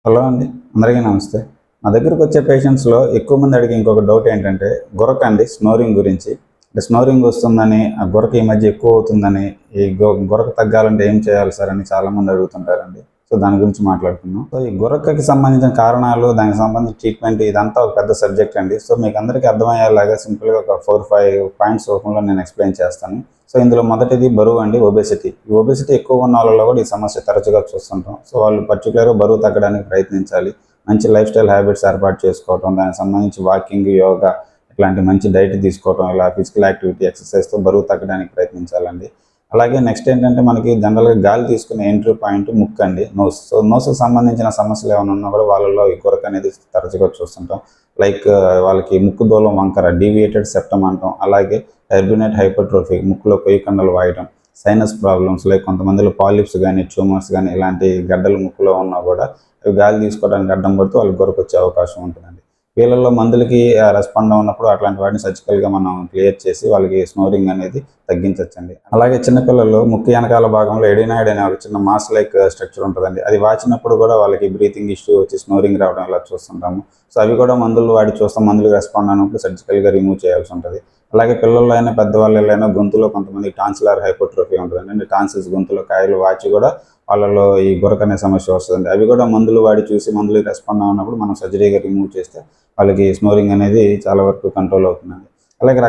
Hello అండి. అందరికీ నమస్తే. నా దగ్గరకొచ్చే పేషెంట్స్‌లో ఎక్కువ మంది అడిగే ఇంకొక డౌట్ ఏంటంటే, గురక అండి స్నోరింగ్ గురించి. అంటే స్నోరింగ్ వస్తుందని, ఆ గురక ఈ మధ్య ఎక్కువ అవుతుందని, ఈ గురక తగ్గాలంటే ఏం చేయాలి సార్ అని చాలామంది అడుగుతుంటారండి. సో, దాని గురించి మాట్లాడుకుందాం. సో, ఈ గురకకి సంబంధించిన కారణాలు, దానికి సంబంధించిన ట్రీట్మెంట్ ఇదంతా ఒక పెద్ద సబ్జెక్ట్ అండి. సో, మీకు అందరికీ అర్థమయ్యేలాగా సింపుల్‌గా ఒక 4, 5 పాయింట్స్ రూపంలో నేను ఎక్స్‌ప్లెయిన్ చేస్తాను. సో, ఇందులో మొదటిది బరువు అండి, ఒబెసిటీ. ఈ ఒబెసిటీ ఎక్కువగా ఉన్న వాళ్ళలో కూడా ఈ సమస్య తరచుగా చూస్తుంటాం. సో, వాళ్ళు పర్టిక్యులర్‌గా బరువు తగ్గడానికి ప్రయత్నించాలి. మంచి లైఫ్ స్టైల్ హ్యాబిట్స్ ఏర్పాటు చేసుకోవటం, దానికి సంబంధించి వాకింగ్, యోగా ఇట్లాంటి మంచి డైట్ తీసుకోవటం, ఇలా ఫిజికల్ యాక్టివిటీ, ఎక్సర్సైజ్‌తో బరువు తగ్గడానికి ప్రయత్నించాలండి. అలాగే నెక్స్ట్ ఏంటంటే మనకి జనరల్‌గా గాలి తీసుకునే ఎంట్రీ పాయింట్ ముక్కండి, నోస్. సో, నోస్‌కి సంబంధించిన సమస్యలు ఏమైనా ఉన్నా కూడా వాళ్ళలో ఈ గురక అనేది తరచుగా చూస్తుంటాం. లైక్ వాళ్ళకి ముక్కు దూలం వంకర, డీవియేటెడ్ సెప్టమ్ అంటాం. అలాగే టర్బినేట్ హైపర్ట్రోఫీ, ముక్కులో కొయ్య కండలు వాయటం, సైనస్ ప్రాబ్లమ్స్ లైక్ కొంతమందిలో పాలిప్స్ కానీ, ట్యూమర్స్ కానీ ఇలాంటి గడ్డలు ముక్కులో ఉన్నా కూడా అవి గాలి తీసుకోవడానికి అడ్డం పడుతూ వాళ్ళకి గురకొచ్చే అవకాశం ఉంటుందండి. వీళ్ళల్లో మందులకి రెస్పాండ్ ఉన్నప్పుడు అట్లాంటి వాటిని సర్జికల్‌గా మనం క్లియర్ చేసి వాళ్ళకి స్నోరింగ్ అనేది తగ్గించొచ్చండి. అలాగే చిన్నపిల్లల్లో ముక్కు వెనకాల భాగంలో ఎడినాయిడ్ అనే ఒక చిన్న మాస్ లైక్ స్ట్రక్చర్ ఉంటుందండి. అది వాచినప్పుడు కూడా వాళ్ళకి బ్రీతింగ్ ఇష్యూ వచ్చి స్నోరింగ్ రావడం ఇలా చూస్తుంటాము. సో, అవి కూడా మందులు వాడి చూస్తాం. మందులకు రెస్పాండ్ అయినప్పుడు సర్జికల్‌గా రిమూవ్ చేయాల్సి ఉంటుంది. అలాగే పిల్లల్లో అయినా పెద్దవాళ్ళలో అయినా గొంతులో కొంతమంది టాన్సిలర్ హైపర్ట్రోఫీ ఉంటుందండి. అంటే టాన్సిల్స్ గొంతులో కాయలు వాచి కూడా వాళ్ళలో ఈ గురక అనే సమస్య వస్తుందండి. అవి కూడా మందులు వాడి చూసి మందులకి రెస్పాండ్ అవ్వనప్పుడు మనం సర్జరీగా రిమూవ్ చేస్తే వాళ్ళకి స్నోరింగ్ అనేది చాలా వరకు కంట్రోల్ అవుతుందండి. అలాగే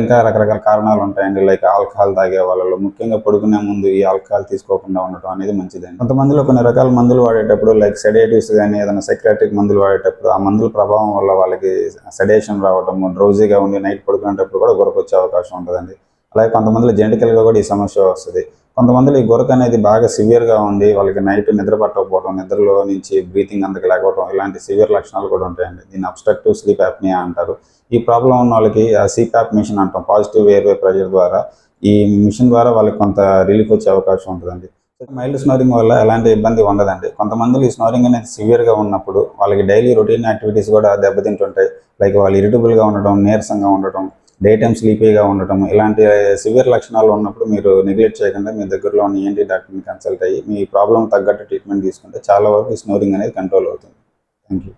ఇంకా రకరకాల కారణాలు ఉంటాయండి. లైక్ ఆల్కహాల్ తాగే వాళ్ళలో ముఖ్యంగా పడుకునే ముందు ఈ ఆల్కహాల్ తీసుకోకుండా ఉండటం అనేది మంచిదండి. కొంతమందిలో కొన్ని రకాల మందులు వాడేటప్పుడు లైక్ సెడేటివ్స్ కానీ ఏదైనా సైకియాట్రిక్ మందులు వాడేటప్పుడు ఆ మందుల ప్రభావం వల్ల వాళ్ళకి సెడేషన్ రావడము, డ్రౌజీగా ఉండి నైట్ పడుకునేటప్పుడు కూడా గురకొచ్చే అవకాశం ఉంటుందండి. అలాగే కొంతమందిలో జెనెటికల్‌గా కూడా ఈ సమస్య వస్తది. కొంతమందిలో ఈ గురక అనేది బాగా సివియర్‌గా ఉండి వాళ్ళకి నైట్ నిద్ర పట్టకపోవడం, నిద్రలో నుంచి బ్రీతింగ్ అందక లేకపోవడం ఇలాంటి సివియర్ లక్షణాలు కూడా ఉంటాయండి. దీన్ని అబ్స్ట్రక్టివ్ స్లీప్ యాప్నియా అంటారు. ఈ ప్రాబ్లమ్ ఉన్న వాళ్ళకి సీపాప్ మిషన్ అంటాం. పాజిటివ్ ఎయిర్‌వే ప్రెషర్ ద్వారా ఈ మిషన్ ద్వారా వాళ్ళకి కొంత రిలీఫ్ వచ్చే అవకాశం ఉంటుందండి. మైల్డ్ స్నోరింగ్ వల్ల ఎలాంటి ఇబ్బంది ఉండదండి. కొంతమందిలో ఈ స్నోరింగ్ అనేది సివియర్‌గా ఉన్నప్పుడు వాళ్ళకి డైలీ రొటీన్ యాక్టివిటీస్ కూడా దెబ్బతింటుంటాయి. లైక్ వాళ్ళు ఇరిటబుల్‌గా ఉండడం, నీరసంగా ఉండటం, డే టైమ్ స్లీపీగా ఉండటం ఇలాంటి సివియర్ లక్షణాలు ఉన్నప్పుడు మీరు నెగ్లెక్ట్ చేయకుండా మీ దగ్గరలో ఉన్న ఈఎన్టీ డాక్టర్‌ని కన్సల్ట్ అయ్యి మీ ప్రాబ్లమ్ తగ్గట్టు ట్రీట్మెంట్ తీసుకుంటే చాలా వరకు ఈ స్నోరింగ్ అనేది కంట్రోల్ అవుతుంది. Thank you.